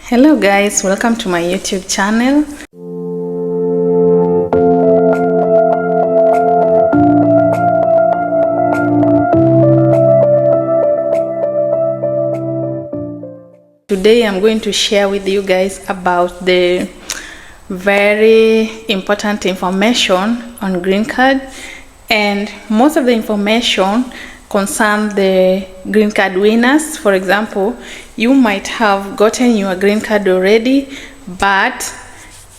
Hello guys, welcome to my YouTube channel. Today I'm going to share with you guys about the very important information on green card, and most of the information concern the green card winners. For example, you might have gotten your green card already, but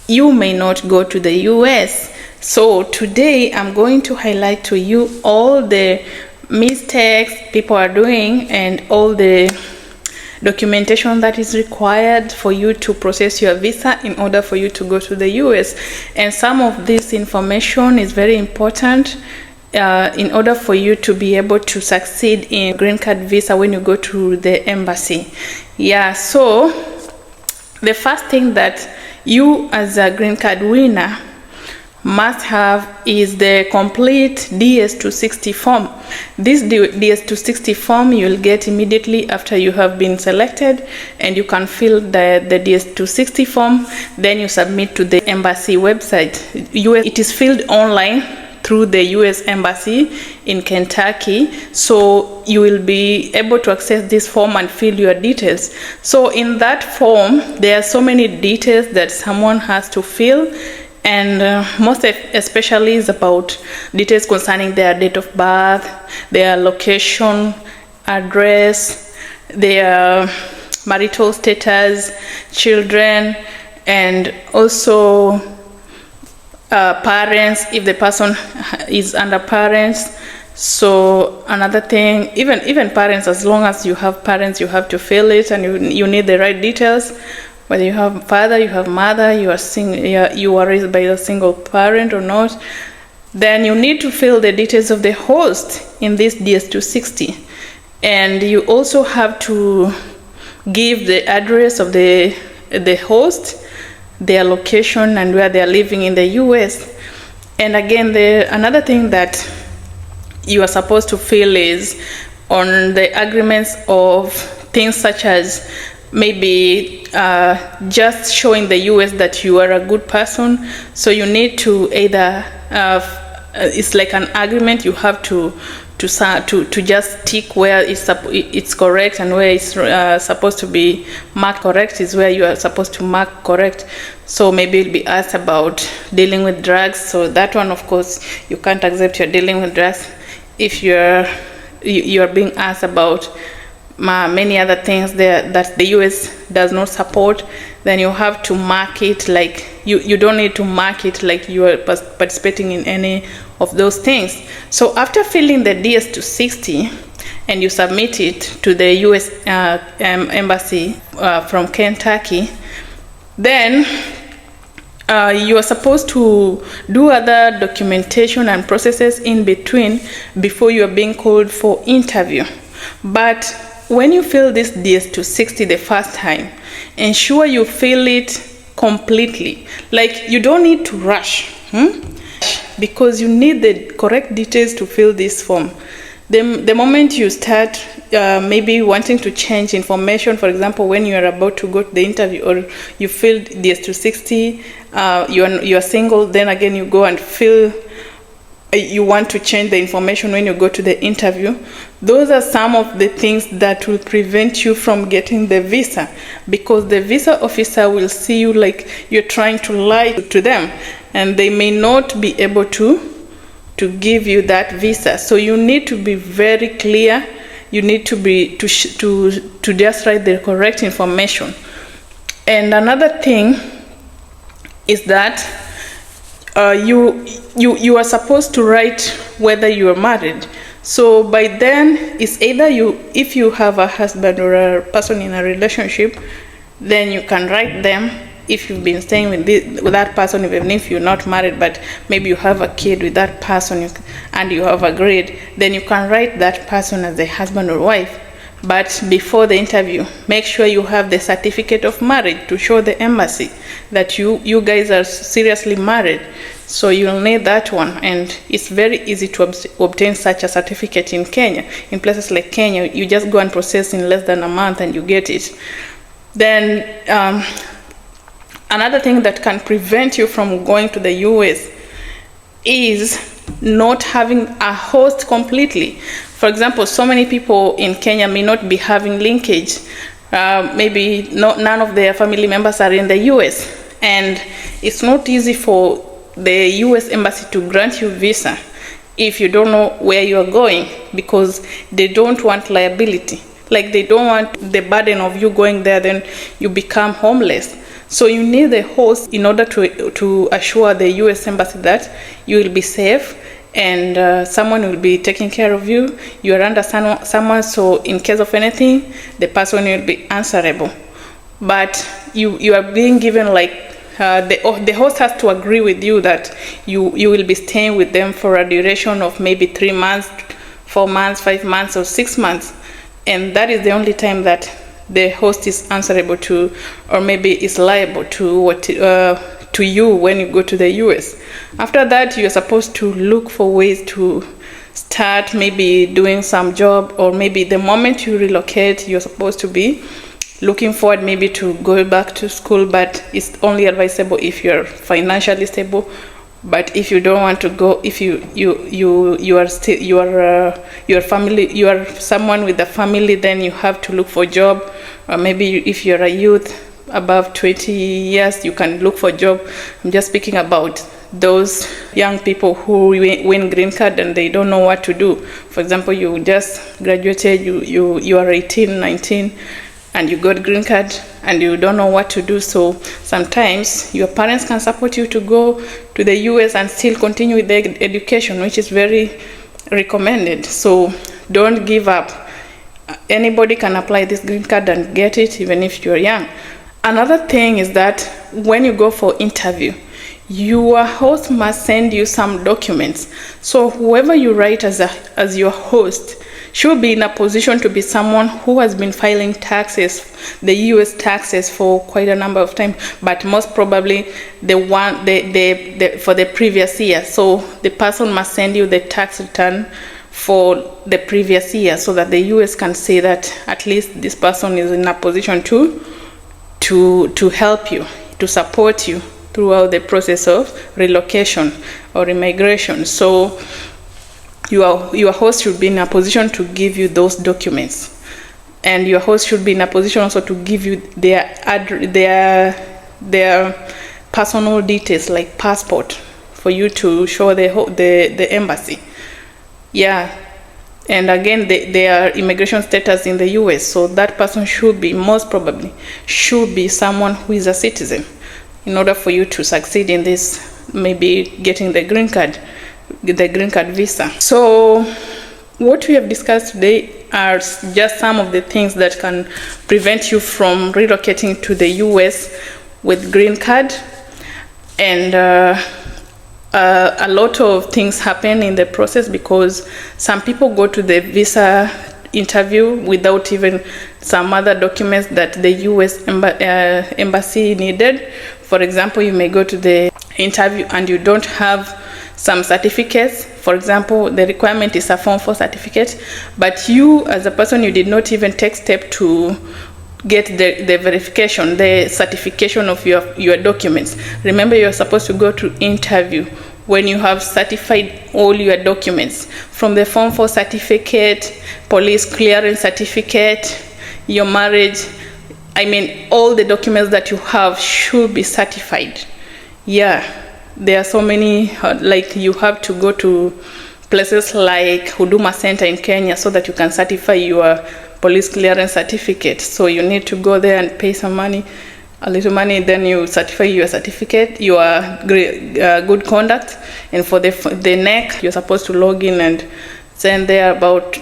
you may not go to the US. So today I'm going to highlight to you all the mistakes people are doing and all the documentation that is required for you to process your visa in order for you to go to the US. And some of this information is very important in order for you to be able to succeed in green card visa when you go to the embassy. So the first thing that you as a green card winner must have is the complete DS-260 form. This DS-260 form you will get immediately after you have been selected, and you can fill the DS-260 form, then you submit to the embassy website. It is filled online through the US Embassy in Kentucky, so you will be able to access this form and fill your details. So in that form there are so many details that someone has to fill, and most especially is about details concerning their date of birth, their location, address, their marital status, children, and also parents, if the person is under parents. So another thing, even parents, as long as you have parents, you have to fill it, and you need the right details. Whether you have father, you have mother, you are raised by a single parent or not. Then you need to fill the details of the host in this DS-260, and you also have to give the address of the host, their location, and where they are living in the US. And again, another thing that you are supposed to fill is on the agreements of things such as maybe just showing the US that you are a good person. So you need to either it's like an agreement, you have to just tick where it's correct, and where it's supposed to be marked correct is where you are supposed to mark correct. So maybe it'll be asked about dealing with drugs, so that one, of course, you can't accept you're dealing with drugs. If you're being asked about many other things there that the US does not support, then you have to mark it like you don't need to mark it like you are participating in any of those things. So after filling the DS-260 and you submit it to the US embassy from Kentucky, then you are supposed to do other documentation and processes in between before you are being called for interview. But when you fill this DS-260 the first time, ensure you fill it completely. Like, you don't need to rush, because you need the correct details to fill this form. The moment you start maybe wanting to change information, for example, when you are about to go to the interview, or you filled DS-260, you are single, then again you go and fill, you want to change the information when you go to the interview. Those are some of the things that will prevent you from getting the visa, because the visa officer will see you like you're trying to lie to them, and they may not be able to give you that visa. So you need to be very clear. You need to just write the correct information. And another thing is that you are supposed to write whether you are married. So by then, it's either if you have a husband or a person in a relationship, then you can write them. If you've been staying with that person, even if you're not married, but maybe you have a kid with that person and you have agreed, then you can write that person as a husband or wife. But before the interview, make sure you have the certificate of marriage to show the embassy that you guys are seriously married. So you'll need that one, and it's very easy to obtain such a certificate in Kenya. In places like Kenya, you just go and process in less than a month and you get it. Then another thing that can prevent you from going to the US is not having a host completely. For example, so many people in Kenya may not be having linkage. Maybe none of their family members are in the US, and it's not easy for the US embassy to grant you visa if you don't know where you are going, because they don't want liability. Like, they don't want the burden of you going there, then you become homeless. So you need a host in order to assure the US embassy that you will be safe, and someone will be taking care of you. You are under someone, so in case of anything, the person will be answerable. But you are being given, like, the host has to agree with you that you will be staying with them for a duration of maybe 3 months, 4 months, 5 months, or 6 months. And that is the only time that the host is answerable to, or maybe is liable to you when you go to the US. After that, you're supposed to look for ways to start maybe doing some job, or maybe the moment you relocate, you're supposed to be looking forward maybe to go back to school, but it's only advisable if you're financially stable. But if you don't want to go, if you are still your family, you are someone with a family, then you have to look for a job. Or maybe if you're a youth above 20 years, you can look for a job. I'm just speaking about those young people who win green card and they don't know what to do. For example, you just graduated, you are 18, 19, and you got green card and you don't know what to do. So sometimes your parents can support you to go to the US and still continue with the education, which is very recommended. So don't give up. Anybody can apply this green card and get it, even if you're young. Another thing is that when you go for interview, your host must send you some documents. So whoever you write as your host should be in a position to be someone who has been filing taxes, the US taxes, for quite a number of time, but most probably for the previous year. So the person must send you the tax return for the previous year, so that the US can say that at least this person is in a position to help you, to support you throughout the process of relocation or immigration. So your host should be in a position to give you those documents, and your host should be in a position also to give you their personal details, like passport, for you to show the embassy. Yeah, and again, their immigration status in the US. So that person should be, most probably, should be someone who is a citizen, in order for you to succeed in this, maybe getting the green card visa. So what we have discussed today are just some of the things that can prevent you from relocating to the US with green card. And a lot of things happen in the process, because some people go to the visa interview without even some other documents that the US embassy needed. For example, you may go to the interview and you don't have some certificates. For example, the requirement is a Form 4 certificate, but you as a person, you did not even take step to get the verification, the certification of your documents. Remember, you're supposed to go to interview when you have certified all your documents, from the Form 4 certificate, police clearance certificate, your marriage. I mean, all the documents that you have should be certified. Yeah, there are so many, like you have to go to places like Huduma Center in Kenya so that you can certify your police clearance certificate. So you need to go there and pay some money, a little money, then you certify your certificate, your good conduct. And for the NEC, you're supposed to log in and send there about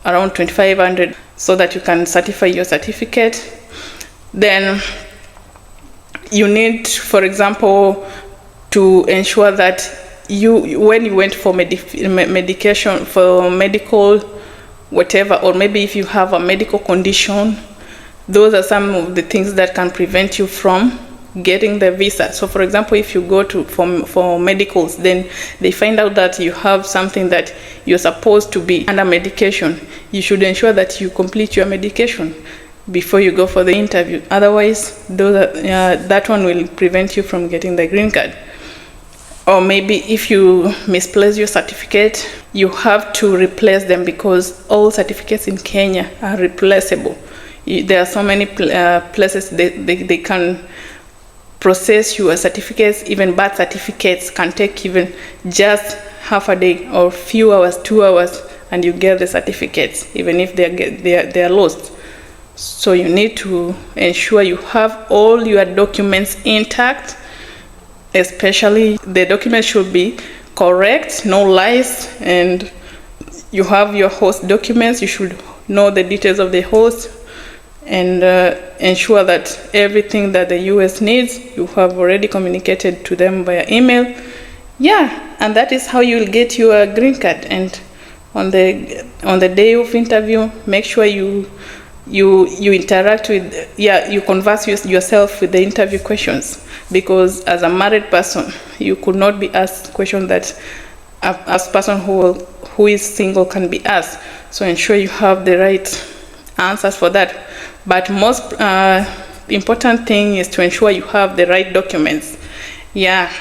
around 2,500 so that you can certify your certificate. Then you need, for example, to ensure that when you went for medication, for medical whatever, or maybe if you have a medical condition, those are some of the things that can prevent you from getting the visa. So for example, if you go for medicals, then they find out that you have something that you're supposed to be under medication, you should ensure that you complete your medication. before you go for the interview. Otherwise, that one will prevent you from getting the green card. Or maybe if you misplace your certificate, you have to replace them, because all certificates in Kenya are replaceable. There are so many places they can process your certificates. Even birth certificates can take even just half a day or few hours, 2 hours, and you get the certificates, even if they are lost. So you need to ensure you have all your documents intact. Especially the documents should be correct, no lies, and you have your host documents. You should know the details of the host, and ensure that everything that the US needs, you have already communicated to them via email. Yeah, and that is how you'll get your green card. And on the day of interview, make sure you interact with, you converse yourself with the interview questions, because as a married person, you could not be asked questions that a person who is single can be asked. So ensure you have the right answers for that. But most important thing is to ensure you have the right documents. Yeah.